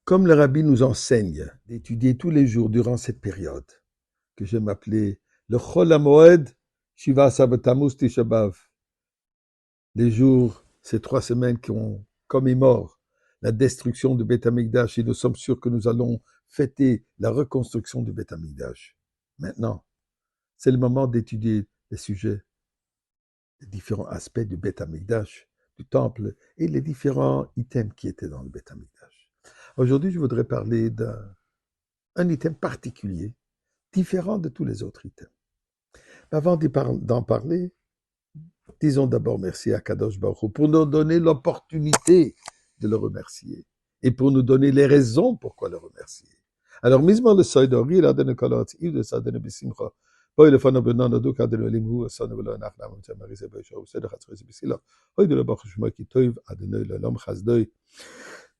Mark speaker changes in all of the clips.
Speaker 1: Comme le rabbi nous enseigne d'étudier tous les jours durant cette période, que j'aime appeler le Chol HaMoed Shiva Asar Tammuz Tisha B'Av, les jours, ces 3 semaines qui ont commémorent la destruction du Beth Amikdash, et nous sommes sûrs que nous allons fêter la reconstruction du Beth Amikdash. Maintenant, c'est le moment d'étudier les sujets, les différents aspects du Beth Amikdash, du temple, et les différents items qui étaient dans le Beth Amikdash. Aujourd'hui, je voudrais parler d'un item particulier, différent de tous les autres items. Avant d'en parler, disons d'abord merci à Kadosh Baruch Hu pour nous donner l'opportunité de le remercier et pour nous donner les raisons pourquoi le remercier. Alors, misement le seuil d'Ori, il a donné Kolot, il a donné Bissimcha. Boy le fana benan do kadel limhu son velo nachna mon tamaris be shou sed khatzres bisila hoy de la bakh shma ki toiv adonai l'olam chasdoy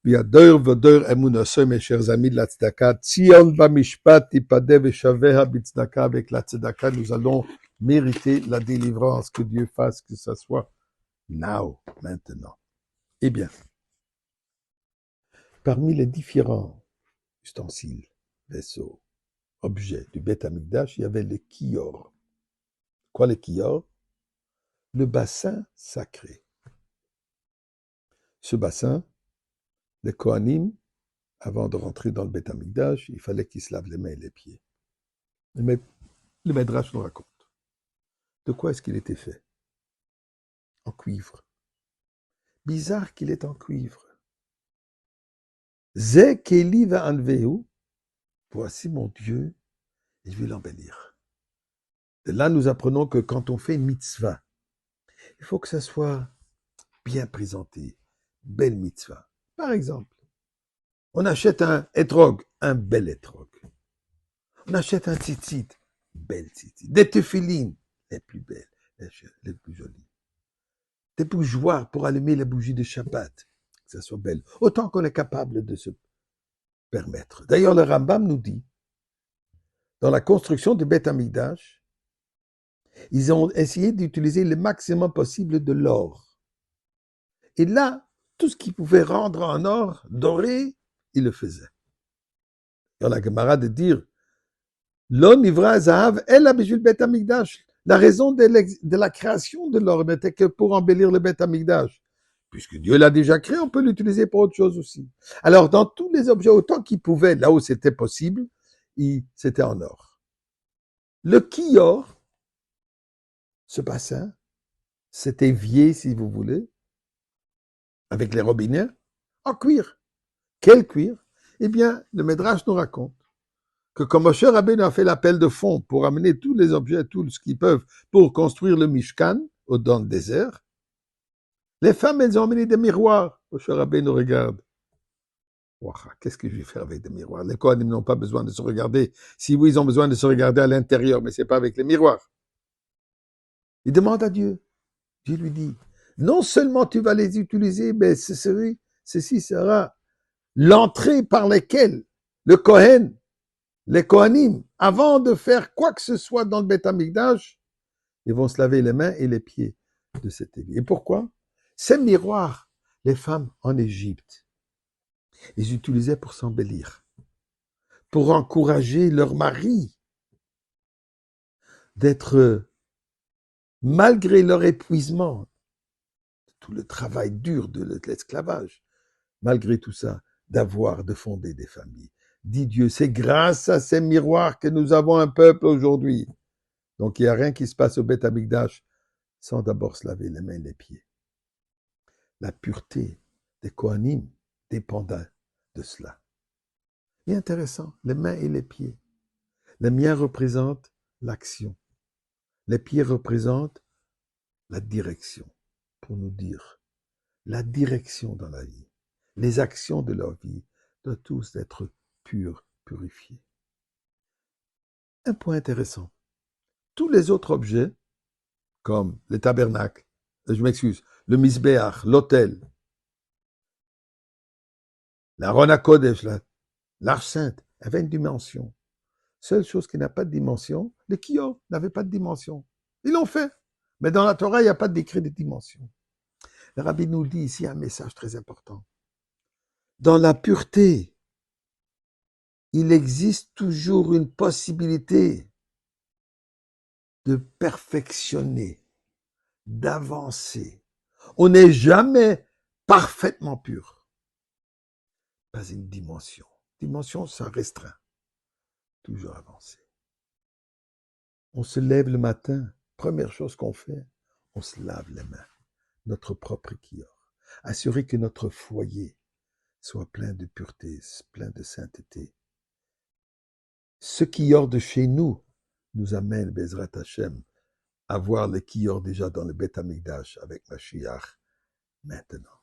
Speaker 1: biadoir vodor emunasem mes chers amis de la tzedaka tzion bamishpat tipadeh veshaveha bitzdaka. Avec la tzedaka nous allons mériter la délivrance. Que Dieu fasse que ça soit maintenant. Eh bien, parmi les différents ustensiles, vaisseaux, objets du Beth Amikdash, il y avait le kior. Quoi le kior? Le bassin sacré. Ce bassin, les Kohanim, avant de rentrer dans le Beth Amikdash, il fallait qu'ils se lavent les mains et les pieds. Le Midrash nous raconte. De quoi est-ce qu'il était fait? En cuivre. Bizarre qu'il est en cuivre. Ze keli va'anvehu, voici mon Dieu, et je vais l'embellir. De là, nous apprenons que quand on fait une mitzvah, il faut que ça soit bien présenté, belle mitzvah. Par exemple, on achète un etrog, un bel etrog. On achète un tzitzit, belle tzitzit. Des tefilines, les plus belles, les plus jolies. Des bougeoirs pour allumer la bougie de Shabbat, que ça soit belle. Autant qu'on est capable de se permettre. D'ailleurs, le Rambam nous dit, dans la construction du Beth Amikdash, ils ont essayé d'utiliser le maximum possible de l'or. Et là, tout ce qu'ils pouvaient rendre en or, doré, ils le faisaient. Dans la Gemara de dire, l'on nivra zahav el abishul Beth Amikdash. La raison de la création de l'or n'était que pour embellir le Beth Amikdash. Puisque Dieu l'a déjà créé, on peut l'utiliser pour autre chose aussi. Alors, dans tous les objets, autant qu'ils pouvaient, là où c'était possible, c'était en or. Le kior, ce bassin, cet évier, si vous voulez, avec les robinets, en cuir. Quel cuir? Eh bien, le Midrash nous raconte que comme Moshe Rabbeinu a fait l'appel de fonds pour amener tous les objets, tout ce qu'ils peuvent, pour construire le Mishkan, dans le désert, les femmes, elles ont amené des miroirs. Moshe Rabbeinu regarde. Wow, qu'est-ce que je vais faire avec des miroirs? Les Kohanim n'ont pas besoin de se regarder. Si oui, ils ont besoin de se regarder à l'intérieur, mais ce n'est pas avec les miroirs. Il demande à Dieu. Dieu lui dit, non seulement tu vas les utiliser, mais ceci sera l'entrée par laquelle le Kohen, les Kohanim, avant de faire quoi que ce soit dans le Beth Amikdash, ils vont se laver les mains et les pieds de cet évier. Et pourquoi? Ces miroirs, les femmes en Égypte, ils utilisaient pour s'embellir, pour encourager leur mari d'être, malgré leur épuisement, tout le travail dur de l'esclavage, malgré tout ça, de fonder des familles. Dit Dieu, c'est grâce à ces miroirs que nous avons un peuple aujourd'hui. Donc il n'y a rien qui se passe au Beth Amikdash sans d'abord se laver les mains et les pieds. La pureté des Kohanim dépendait de cela. Et intéressant, les mains et les pieds. Les miens représentent l'action. Les pieds représentent la direction, pour nous dire la direction dans la vie. Les actions de leur vie doivent tous être pures, purifiées. Un point intéressant. Tous les autres objets, comme le tabernacle, le misbéach, l'autel, la Rona Kodesh, l'arche sainte, avait une dimension. Seule chose qui n'a pas de dimension, le kior n'avait pas de dimension. Ils l'ont fait. Mais dans la Torah, il n'y a pas de décret de dimension. Le rabbi nous dit ici un message très important. Dans la pureté il existe toujours une possibilité de perfectionner, d'avancer. On n'est jamais parfaitement pur. Pas une dimension. Dimension, ça restreint. Toujours avancer. On se lève le matin, première chose qu'on fait, on se lave les mains. Notre propre kior. Assurer que notre foyer soit plein de pureté, plein de sainteté. Ce kior de chez nous amène, Bezrat Hashem, à voir le kior déjà dans le Beth Amikdash avec Mashiach maintenant.